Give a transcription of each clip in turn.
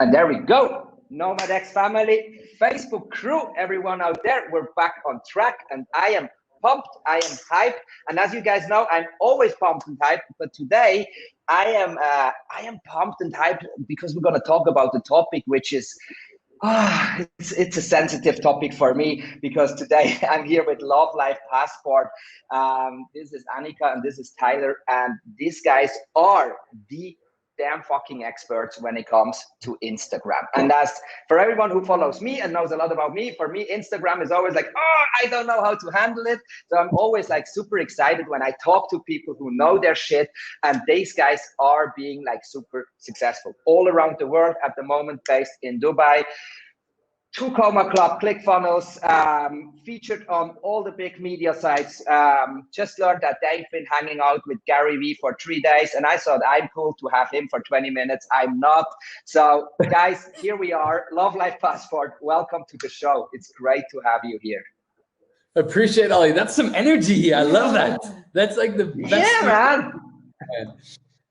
And there we go. Nomad X family, Facebook crew, everyone out there, we're back on track, and I am pumped, I am hyped, and as you guys know, I'm always pumped and hyped, but today I am pumped and hyped because we're going to talk about the topic, which is it's a sensitive topic for me, because today I'm here with Love.Life.Passport. This is Anika and this is Tayler, and these guys are the damn fucking experts when it comes to Instagram. And as for everyone who follows me and knows a lot about me, for me, Instagram is always like, oh, I don't know how to handle it. So I'm always like super excited when I talk to people who know their shit. And these guys are being like super successful all around the world at the moment, based in Dubai. 2 Coma Club, ClickFunnels, featured on all the big media sites. Just learned that they've been hanging out with Gary Vee for 3 days, and I thought I'm cool to have him for 20 minutes. I'm not. So guys, here we are, Love.Life.Passport. Welcome to the show. It's great to have you here. Appreciate it, Ollie. That's some energy. I love that. That's like the best. Yeah, man.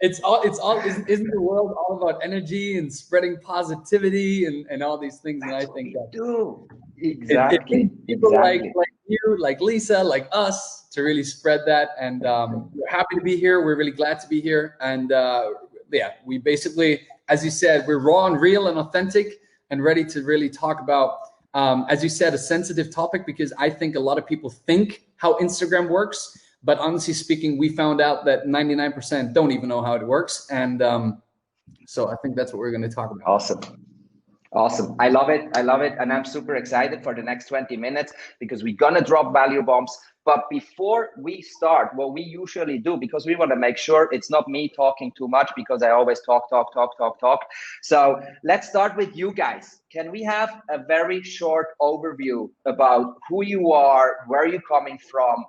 Isn't the world all about energy and spreading positivity and all these things? That's and I think that we do exactly. People like you, like Lisa, like us, to really spread that. And we're happy to be here. We're really glad to be here. And yeah, we basically, as you said, we're raw and real and authentic and ready to really talk about, as you said, a sensitive topic, because I think a lot of people think how Instagram works. But honestly speaking, we found out that 99% don't even know how it works. And so I think that's what we're going to talk about. Awesome. I love it. And I'm super excited for the next 20 minutes because we're going to drop value bombs. But before we start, what we usually do, because we want to make sure it's not me talking too much, because I always talk. So let's start with you guys. Can we have a very short overview about who you are, where you're coming from,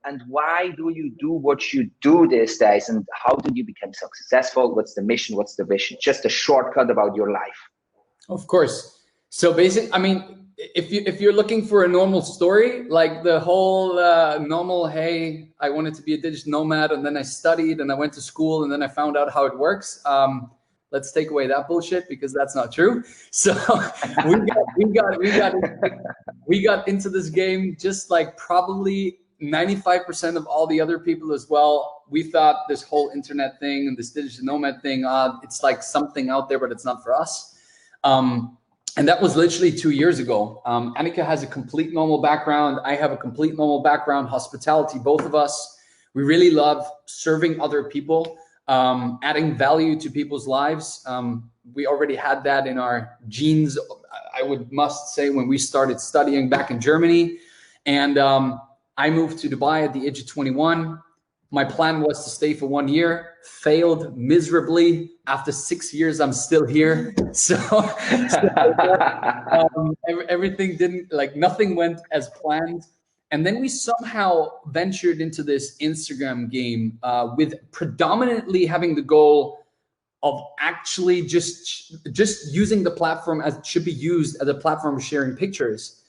and why do you do what you do these days? And how did you become so successful? What's the mission? What's the vision? Just a shortcut about your life. Of course. So basically, I mean, if you're looking for a normal story, like the whole normal, hey, I wanted to be a digital nomad, and then I studied and I went to school and then I found out how it works. Let's take away that bullshit, because that's not true. So we got into this game just like probably 95% of all the other people as well. We thought this whole internet thing and this digital nomad thing, it's like something out there, but it's not for us. And that was literally 2 years ago. Anika has a complete normal background. I have a complete normal background, hospitality, both of us. We really love serving other people, adding value to people's lives. We already had that in our genes, I must say, when we started studying back in Germany. And I moved to Dubai at the age of 21. My plan was to stay for 1 year, failed miserably. After 6 years, I'm still here. So everything didn't, like, nothing went as planned. And then we somehow ventured into this Instagram game with predominantly having the goal of actually just using the platform as it should be used, as a platform of sharing pictures.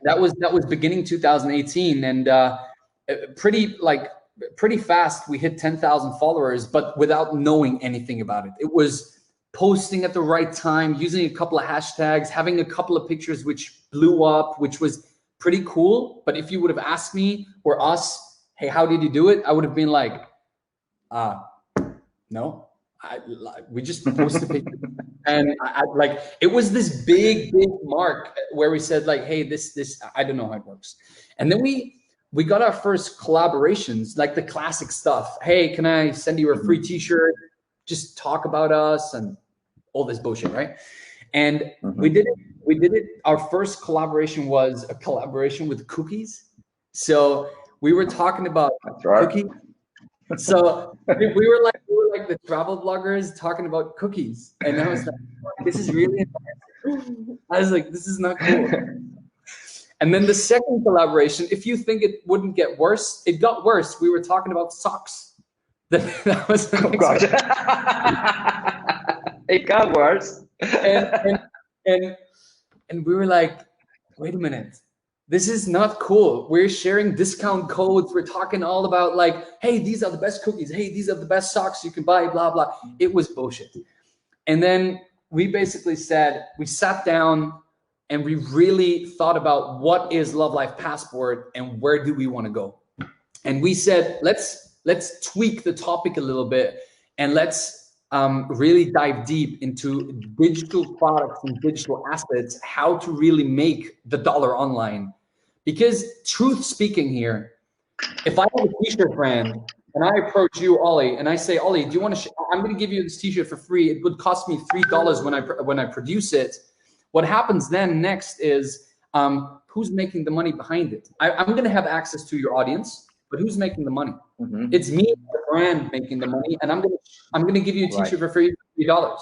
That was beginning 2018, and pretty fast we hit 10,000 followers, but without knowing anything about it. It was posting at the right time, using a couple of hashtags, having a couple of pictures which blew up, which was pretty cool. But if you would have asked me or us, hey, how did you do it? I would have been like, no. We just posted pictures. And like, it was this big mark where we said like, hey, this, I don't know how it works. And then we got our first collaborations, like the classic stuff. Hey, can I send you a free t-shirt? Just talk about us and all this bullshit, right? And we did it. Our first collaboration was a collaboration with cookies. So we were talking about cookies. So we were like the travel bloggers talking about cookies, and I was like, this is really embarrassing. I was like, this is not cool. And then the second collaboration, if you think it wouldn't get worse, it got worse. We were talking about socks. That was the next one. It got worse. And we were like, wait a minute. This is not cool. We're sharing discount codes. We're talking all about like, hey, these are the best cookies. Hey, these are the best socks you can buy, blah, blah. It was bullshit. And then we basically said, we sat down and we really thought about what is Love Life Passport and where do we want to go? And we said, let's tweak the topic a little bit, and let's really dive deep into digital products and digital assets, how to really make the dollar online. Because truth speaking here, if I have a t-shirt brand and I approach you, Ollie, and I say, Ollie, do you want to, I'm going to give you this t-shirt for free. It would cost me $3 when I produce it. What happens then next is, who's making the money behind it? I'm going to have access to your audience, but who's making the money? Mm-hmm. It's me, the brand, making the money, and I'm going to give you a t-shirt for free, $3.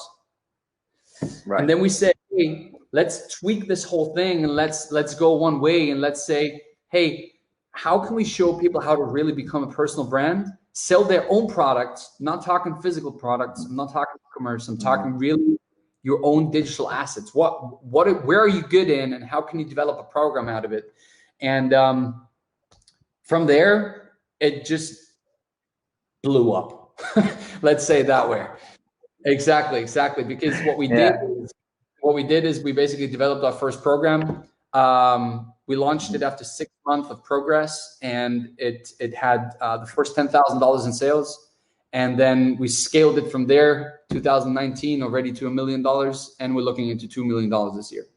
Right. And then we say, hey, let's tweak this whole thing, and let's go one way, and let's say, hey, how can we show people how to really become a personal brand, sell their own products, not talking physical products, I'm not talking commerce, I'm talking really your own digital assets. Where are you good in, and how can you develop a program out of it? And from there, it just blew up. Let's say it that way. Exactly. Because what we did is we basically developed our first program. We launched it after 6 months of progress, and it had the first $10,000 in sales. And then we scaled it from there, 2019, already to $1 million. And we're looking into $2 million this year.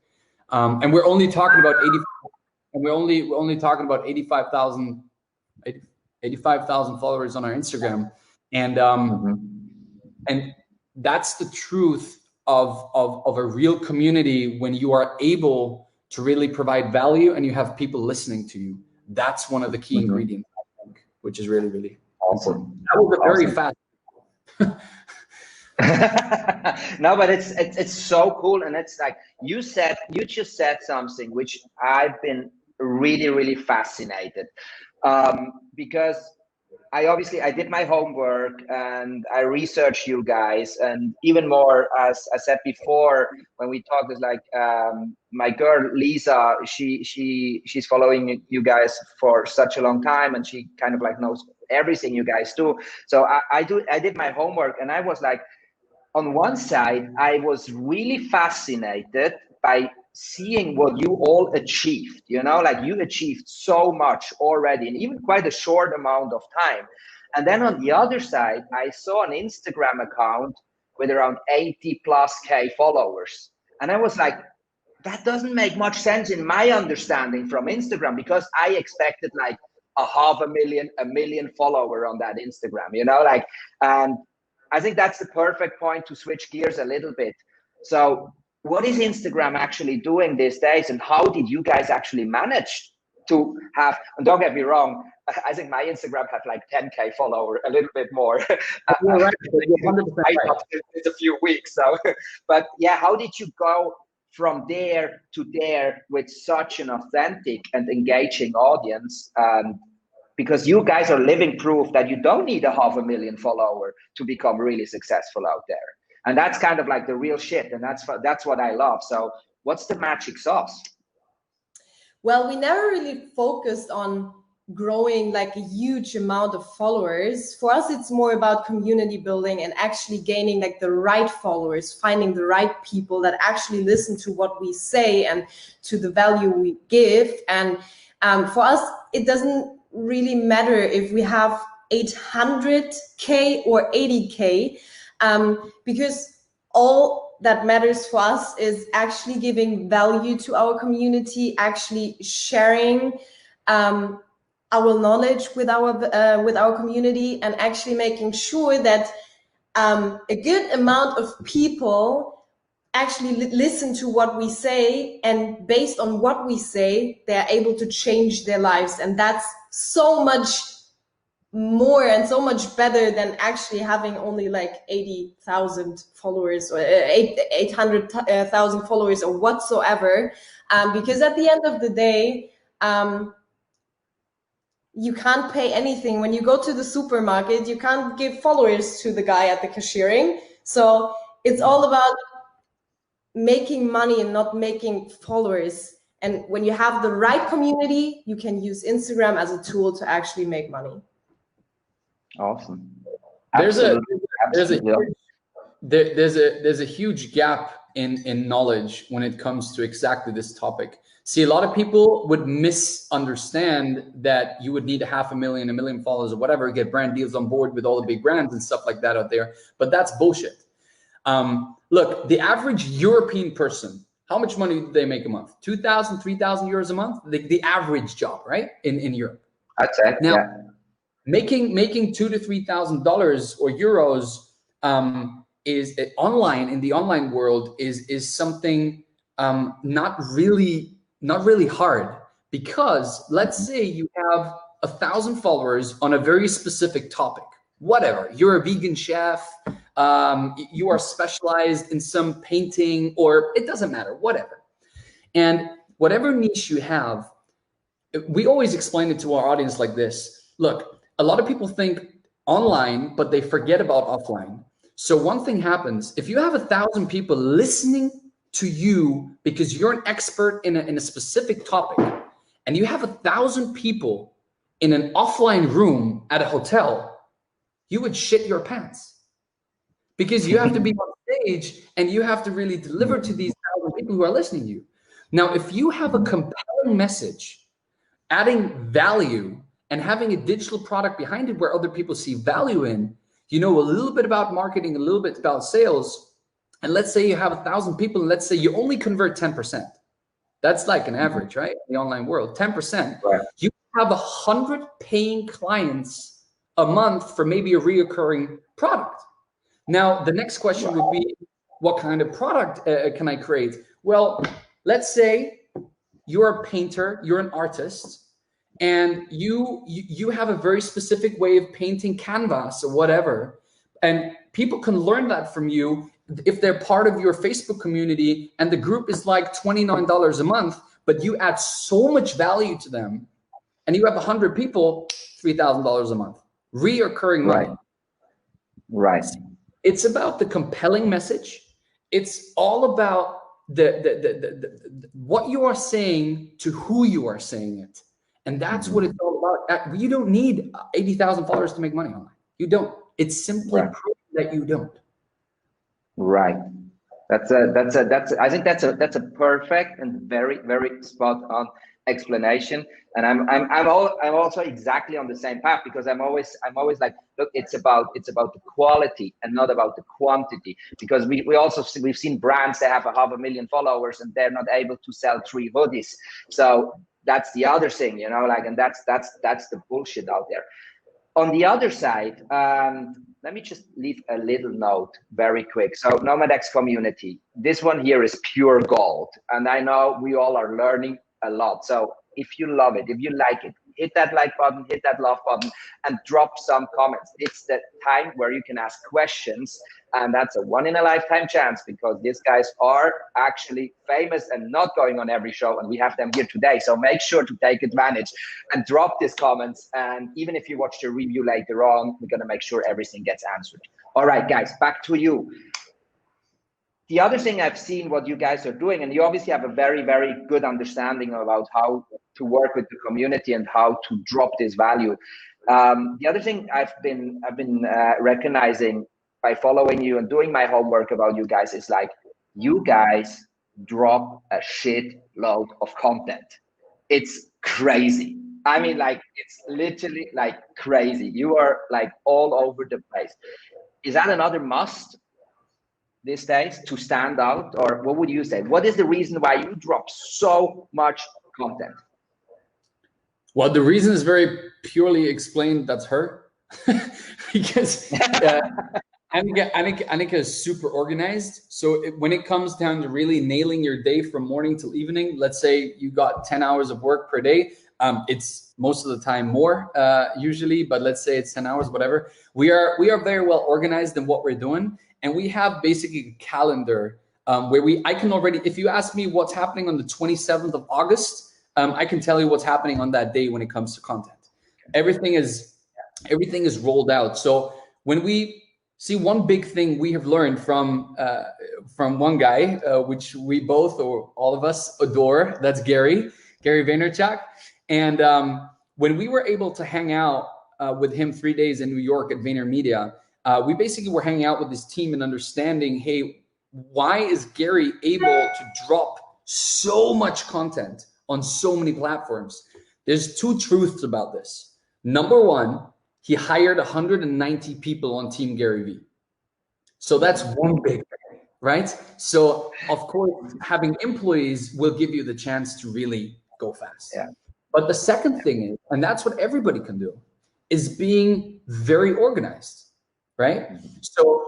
And we're only talking about 85,000 followers on our Instagram. And and that's the truth of a real community, when you are able to really provide value and you have people listening to you. That's one of the key ingredients, I think, which is really, really important. That was a very fast. No, but it's so cool. And it's like you just said something which I've been really, really fascinated, because I did my homework and I researched you guys, and even more, as I said before when we talked, is like my girl Lisa, she's following you guys for such a long time, and she kind of like knows everything you guys do. So I did my homework, and I was like, on one side, I was really fascinated by seeing what you all achieved, like you achieved so much already in even quite a short amount of time. And then on the other side, I saw an Instagram account with around 80+K followers. And I was like, that doesn't make much sense in my understanding from Instagram, because I expected like 500,000, 1 million follower on that Instagram, and I think that's the perfect point to switch gears a little bit. So what is Instagram actually doing these days, and how did you guys actually manage to have, and don't get me wrong, I think my Instagram had like 10K follower, a little bit more. You're right. You're 100% right. It's a few weeks. So, but yeah, how did you go from there to there with such an authentic and engaging audience? Because you guys are living proof that you don't need 500,000 follower to become really successful out there. And that's kind of like the real shit. And that's what I love. So what's the magic sauce? Well, we never really focused on growing like a huge amount of followers. For us, it's more about community building and actually gaining like the right followers, finding the right people that actually listen to what we say and to the value we give. And for us, it doesn't really matter if we have 800K or 80K, because all that matters for us is actually giving value to our community, actually sharing our knowledge with our community, and actually making sure that a good amount of people actually listen to what we say, and based on what we say, they're able to change their lives. And that's so much more and so much better than actually having only like 80,000 followers or 800,000 followers or whatsoever. Because at the end of the day, you can't pay anything. When you go to the supermarket, you can't give followers to the guy at the cashiering. So it's all about making money and not making followers. And when you have the right community, you can use Instagram as a tool to actually make money. Awesome. There's a there's a huge gap in knowledge when it comes to exactly this topic. See, a lot of people would misunderstand that you would need 500,000, 1 million followers or whatever, get brand deals on board with all the big brands and stuff like that out there. But that's bullshit. Look, the average European person, how much money do they make a month? 2,000, 3,000 euros a month? The average job, right? In Europe. I'd say, now, yeah. Making $2,000 to $3,000 or euros is online, in the online world, is something not really hard, because let's say you have 1,000 followers on a very specific topic, whatever. You're a vegan chef, you are specialized in some painting, or it doesn't matter, whatever. And whatever niche you have, we always explain it to our audience like this. Look, a lot of people think online, but they forget about offline. So one thing happens, if you have 1,000 people listening to you because you're an expert in a specific topic, and you have 1,000 people in an offline room at a hotel, you would shit your pants, because you have to be on stage and you have to really deliver to these 1,000 people who are listening to you. Now, if you have a compelling message, adding value, and having a digital product behind it where other people see value in, you know a little bit about marketing, a little bit about sales, and let's say you have 1,000 people, and let's say you only convert 10%. That's like an average, right? In the online world, 10%. Right. You have 100 paying clients a month for maybe a reoccurring product. Now, the next question would be, what kind of product can I create? Well, let's say you're a painter, you're an artist, and you have a very specific way of painting canvas or whatever, and people can learn that from you if they're part of your Facebook community, and the group is like $29 a month, but you add so much value to them, and you have 100 people, $3,000 a month, reoccurring money. Right. It's about the compelling message. It's all about the what you are saying to who you are saying it. And that's what it's all about. You don't need 80,000 followers to make money online. You don't. It's simply proof that you don't. Right. I think that's a perfect and very, very spot on explanation. And I'm also exactly on the same path, because I'm always like, look, it's about the quality and not about the quantity, because we've seen brands that have 500,000 followers and they're not able to sell 3 hoodies. So that's the other thing, you know, like, and that's the bullshit out there. On the other side, let me just leave a little note very quick. So NomadX community, this one here is pure gold. And I know we all are learning a lot. So if you love it, if you like it, hit that like button, hit that love button, and drop some comments. It's the time where you can ask questions, and that's a one-in-a-lifetime chance, because these guys are actually famous and not going on every show, and we have them here today. So make sure to take advantage and drop these comments. And even if you watch the review later on, we're gonna make sure everything gets answered. All right, guys, back to you. The other thing I've seen what you guys are doing, and you obviously have a very, very good understanding about how to work with the community and how to drop this value. The other thing I've been recognizing by following you and doing my homework about you guys is, like, you guys drop a shit load of content. It's crazy. I mean, like, it's literally like crazy. You are like all over the place. Is that another must these days to stand out, or what would you say? What is the reason why you drop so much content? Well, the reason is very purely explained. That's her, because Anika is super organized. So when it comes down to really nailing your day from morning till evening, let's say you got 10 hours of work per day. It's most of the time more usually, but let's say it's 10 hours, whatever. We are very well organized in what we're doing. And we have basically a calendar where I can already, if you ask me what's happening on the 27th of August, I can tell you what's happening on that day when it comes to content. Everything is rolled out. So when we see, one big thing we have learned from one guy, which we both, or all of us, adore, that's Gary Vaynerchuk. And when we were able to hang out with him 3 days in New York at VaynerMedia, we basically were hanging out with this team and understanding, hey, why is Gary able to drop so much content on so many platforms? There's two truths about this. Number one, he hired 190 people on Team Gary Vee. So that's one big thing, right? So of course, having employees will give you the chance to really go fast. Yeah. But the second thing is, and that's what everybody can do, is being very organized, right? So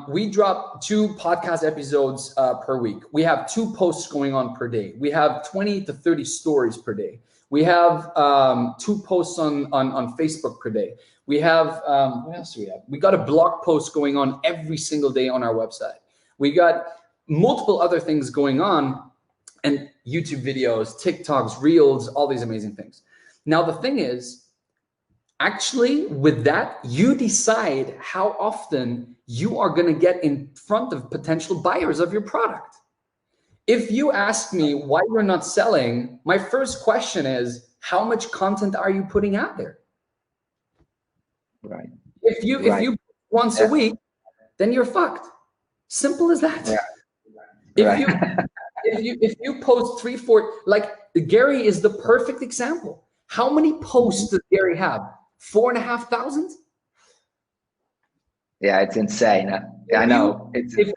we drop 2 podcast episodes per week. We have 2 posts going on per day. We have 20 to 30 stories per day. We have 2 posts on Facebook per day. We have, what else do we have? We got a blog post going on every single day on our website. We got multiple other things going on, and YouTube videos, TikToks, Reels, all these amazing things. Now, the thing is, actually, with that, you decide how often you are going to get in front of potential buyers of your product. If you ask me why you're not selling, my first question is, how much content are you putting out there? Right. If you once a week, then you're fucked. Simple as that. Yeah. If you post 3, 4, like Gary is the perfect example. How many posts does Gary have? 4,500? Yeah, it's insane. I know. It's insane.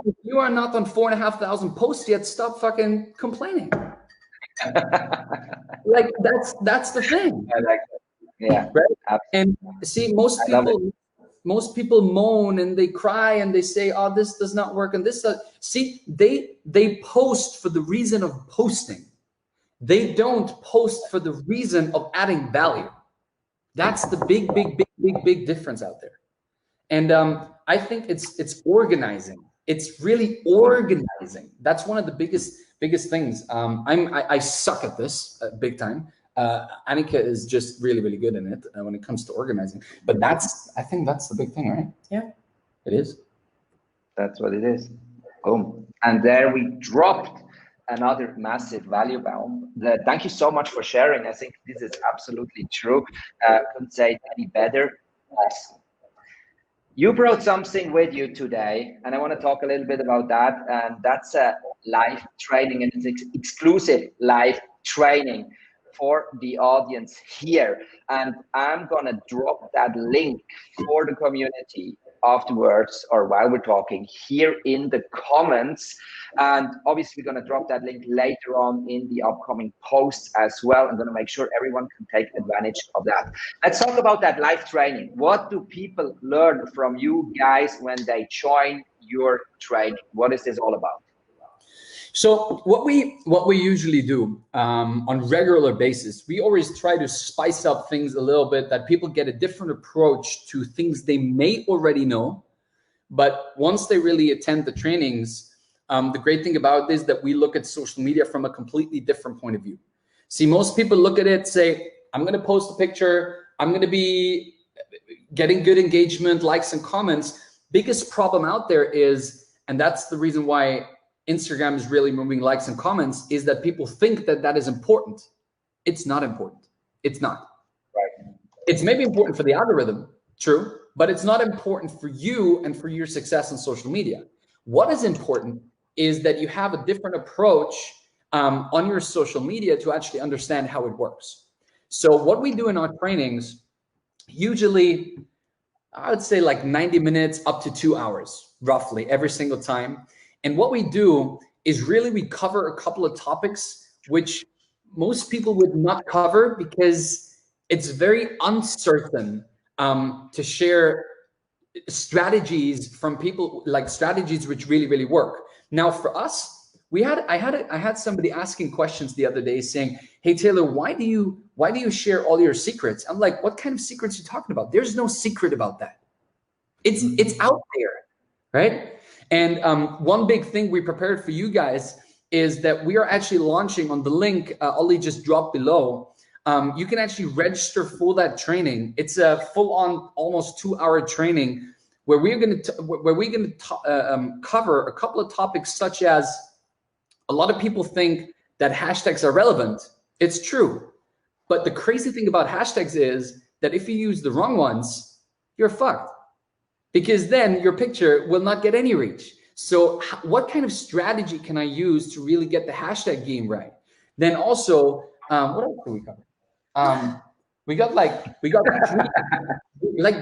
If you are not on 4,500 posts yet, stop fucking complaining. Like that's the thing. I like it. Yeah. Right? And see, most people moan and they cry and they say, oh, this does not work. And this, see, they post for the reason of posting. They don't post for the reason of adding value. That's the big difference out there. And I think it's organizing. It's really organizing. That's one of the biggest things. I suck at this big time. Anika is just really good in it when it comes to organizing. But I think that's the big thing, right? Yeah, it is. That's what it is. Boom. And there we dropped another massive value bomb. Thank you so much for sharing. I think this is absolutely true. Couldn't say it any better. You brought something with you today, and I want to talk a little bit about that. And that's a live training, and it's exclusive live training for the audience here. And I'm going to drop that link for the community afterwards, or while we're talking, here in the comments. And obviously we're going to drop that link later on in the upcoming posts as well. I'm going to make sure everyone can take advantage of that. Let's talk about that live training. What do people learn from you guys when they join your training? What is this all about? So what we usually do on regular basis, we always try to spice up things a little bit, that people get a different approach to things they may already know. But once they really attend the trainings, the great thing about this is that we look at social media from a completely different point of view. See, most people look at it, say, I'm going to post a picture, I'm going to be getting good engagement, likes and comments. Biggest problem out there is, and that's the reason why Instagram is really moving likes and comments, is that people think that that is important. It's not important. It's not. Right. It's maybe important for the algorithm, true, but it's not important for you and for your success on social media. What is important is that you have a different approach on your social media to actually understand how it works. So what we do in our trainings, usually, I would say like 90 minutes up to 2 hours, roughly, every single time. And what we do is really we cover a couple of topics which most people would not cover, because it's very uncertain to share strategies from people, like strategies which really work. Now for us, I had somebody asking questions the other day saying, hey Taylor, why do you share all your secrets? I'm like, what kind of secrets are you talking about? There's no secret about that. It's out there, right? And one big thing we prepared for you guys is that we are actually launching on the link Ollie just dropped below. You can actually register for that training. It's a full-on, almost 2-hour training where we're going to cover a couple of topics, such as, a lot of people think that hashtags are relevant. It's true, but the crazy thing about hashtags is that if you use the wrong ones, you're fucked. because then your picture will not get any reach. So what kind of strategy can I use to really get the hashtag game right? Then also, what else do we cover? We got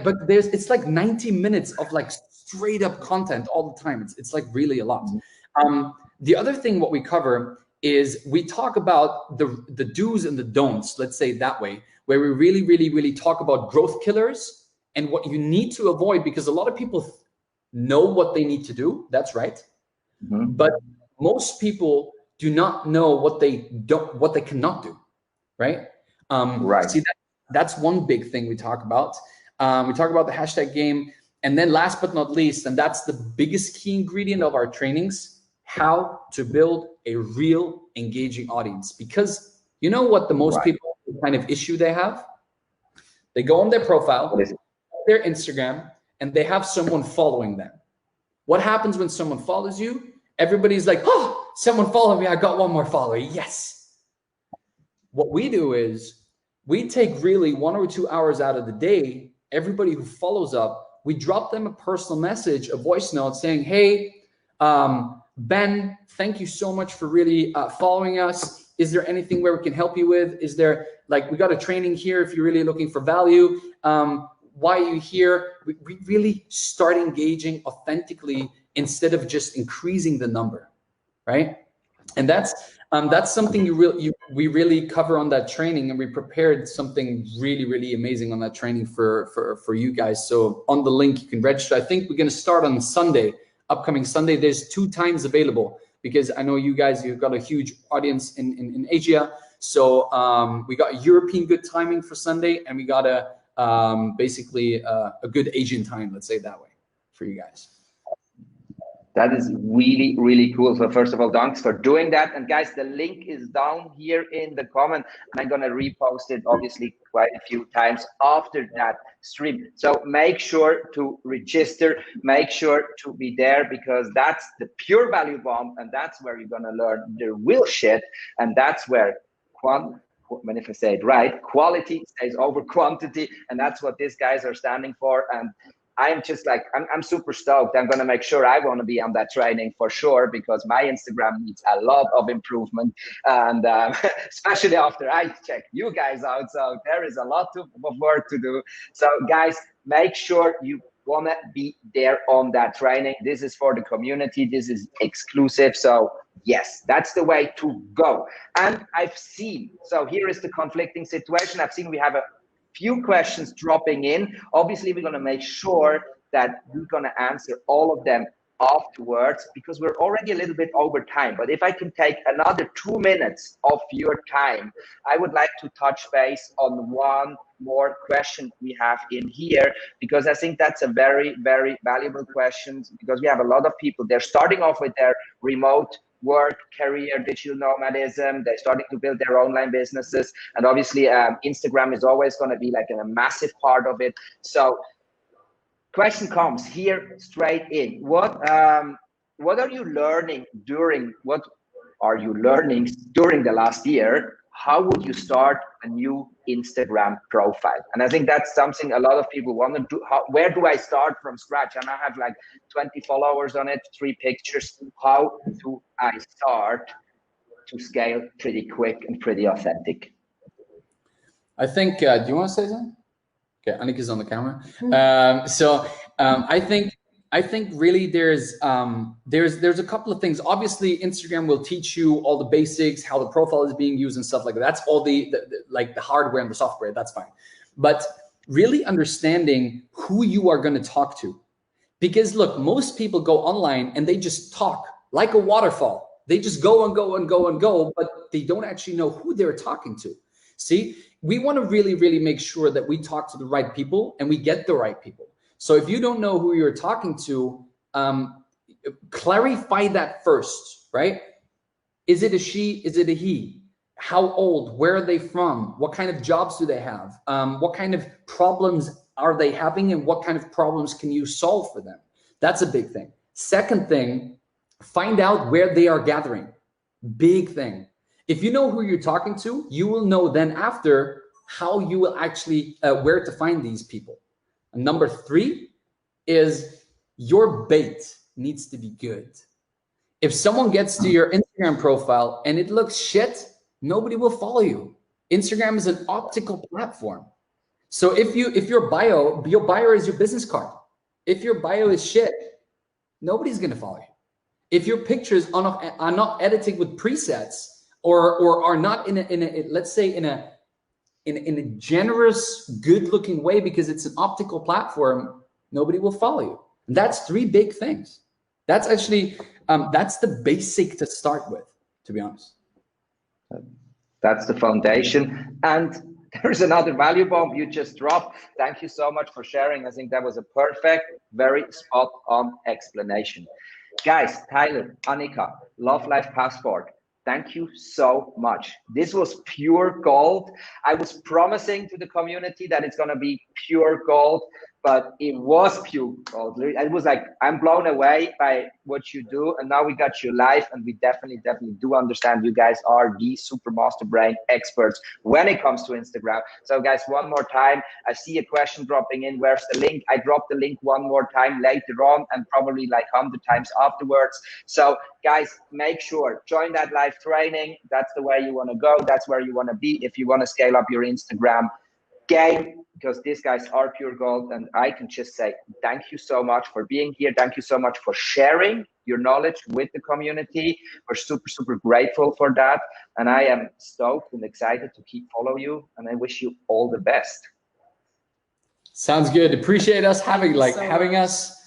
but it's like 90 minutes of like straight up content all the time. It's like really a lot. The other thing what we cover is we talk about the do's and the don'ts, let's say it that way, where we really talk about growth killers and what you need to avoid, because a lot of people know what they need to do. That's right. But most people do not know what they cannot do. Right. See, that's one big thing we talk about. We talk about the hashtag game. And then last but not least, and that's the biggest key ingredient of our trainings, how to build a real engaging audience. Because you know what the most people kind of issue they have? They go on their profile, their Instagram, and they have someone following them. What happens when someone follows you? Everybody's like, oh, someone followed me. I got one more follower. Yes. What we do is we take really 1 or 2 hours out of the day. Everybody who follows up, we drop them a personal message, a voice note saying, hey, Ben, thank you so much for really following us. Is there anything where we can help you with? Is there, like, we got a training here if you're really looking for value. Why are you here? We really start engaging authentically instead of just increasing the number, right? And that's something we really cover on that training, and we prepared something really amazing on that training for you guys. So on the link you can register. I think we're going to start on Sunday, upcoming Sunday. There's 2 times available because I know you guys, you've got a huge audience in Asia. So we got a European good timing for Sunday, and we got basically a good Asian time, let's say it that way, for you guys. That is really cool. So first of all, thanks for doing that. And guys, the link is down here in the comment, and I'm going to repost it obviously quite a few times after that stream. So make sure to register, make sure to be there, because that's the pure value bomb, and that's where you're going to learn the real shit. And that's where if I say it right, quality stays over quantity, and that's what these guys are standing for. And I'm just like, I'm super stoked. I'm going to make sure I want to be on that training for sure, because my Instagram needs a lot of improvement, and especially after I check you guys out. So there is a lot of work to do. So guys, make sure you want to be there on that training. This is for the community. This is exclusive. So yes, that's the way to go. And I've seen, so here is the conflicting situation. I've seen we have a few questions dropping in. Obviously, we're going to make sure that we're going to answer all of them afterwards, because we're already a little bit over time. But if I can take another 2 minutes of your time, I would like to touch base on one more question we have in here, because I think that's a very valuable question, because we have a lot of people, they're starting off with their remote work, career, digital nomadism. They're starting to build their online businesses. And obviously, Instagram is always going to be like a massive part of it. So question comes here straight in. What are you learning during the last year? How would you start a new Instagram profile? And I think that's something a lot of people want to do. Where do I start from scratch? And I have like 20 followers on it, 3 pictures. How do I start to scale pretty quick and pretty authentic? I think, do you want to say something? Okay, Anika's on the camera. I think really there's a couple of things. Obviously, Instagram will teach you all the basics, how the profile is being used and stuff like that. That's all the hardware and the software. That's fine. But really understanding who you are going to talk to, because look, most people go online and they just talk like a waterfall. They just go and go and go and go, but they don't actually know who they're talking to. See, we want to really make sure that we talk to the right people and we get the right people. So if you don't know who you're talking to, clarify that first, right? Is it a she? Is it a he? How old? Where are they from? What kind of jobs do they have? What kind of problems are they having, and what kind of problems can you solve for them? That's a big thing. Second thing, find out where they are gathering. Big thing. If you know who you're talking to, you will know then after how you will actually, where to find these people. And number 3, is your bait needs to be good. If someone gets to your Instagram profile and it looks shit, nobody will follow you. Instagram is an optical platform. So if your bio is your business card. If your bio is shit, nobody's gonna follow you. If your pictures are not edited with presets or are not in a let's say in a generous, good-looking way because it's an optical platform, nobody will follow you. And that's 3 big things. That's actually that's the basic to start with, to be honest. That's the foundation. And there's another value bomb you just dropped. Thank you so much for sharing. I think that was a perfect, very spot on explanation. Guys, Tayler, Anika, Love.Life.Passport, thank you so much. This was pure gold. I was promising to the community that it's going to be pure gold, but it was pure gold. It was like, I'm blown away by what you do. And now we got you live, and we definitely do understand you guys are the super master brain experts when it comes to Instagram. So guys, one more time, I see a question dropping in. Where's the link? I dropped the link one more time later on and probably like 100 times afterwards. So guys, make sure, join that live training. That's the way you want to go. That's where you want to be if you want to scale up your Instagram game, because these guys are pure gold. And I can just say thank you so much for being here. Thank you so much for sharing your knowledge with the community. We're super grateful for that, and I am stoked and excited to keep follow you, and I wish you all the best. Sounds good. Appreciate us having us.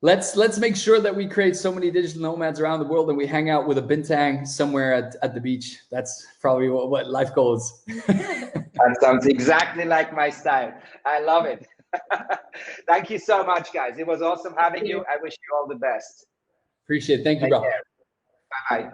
Let's make sure that we create so many digital nomads around the world and we hang out with a bintang somewhere at the beach. That's probably what life goals. That sounds exactly like my style. I love it. Thank you so much, guys. It was awesome having you. I wish you all the best. Appreciate it. Thank you, bro. Bye-bye.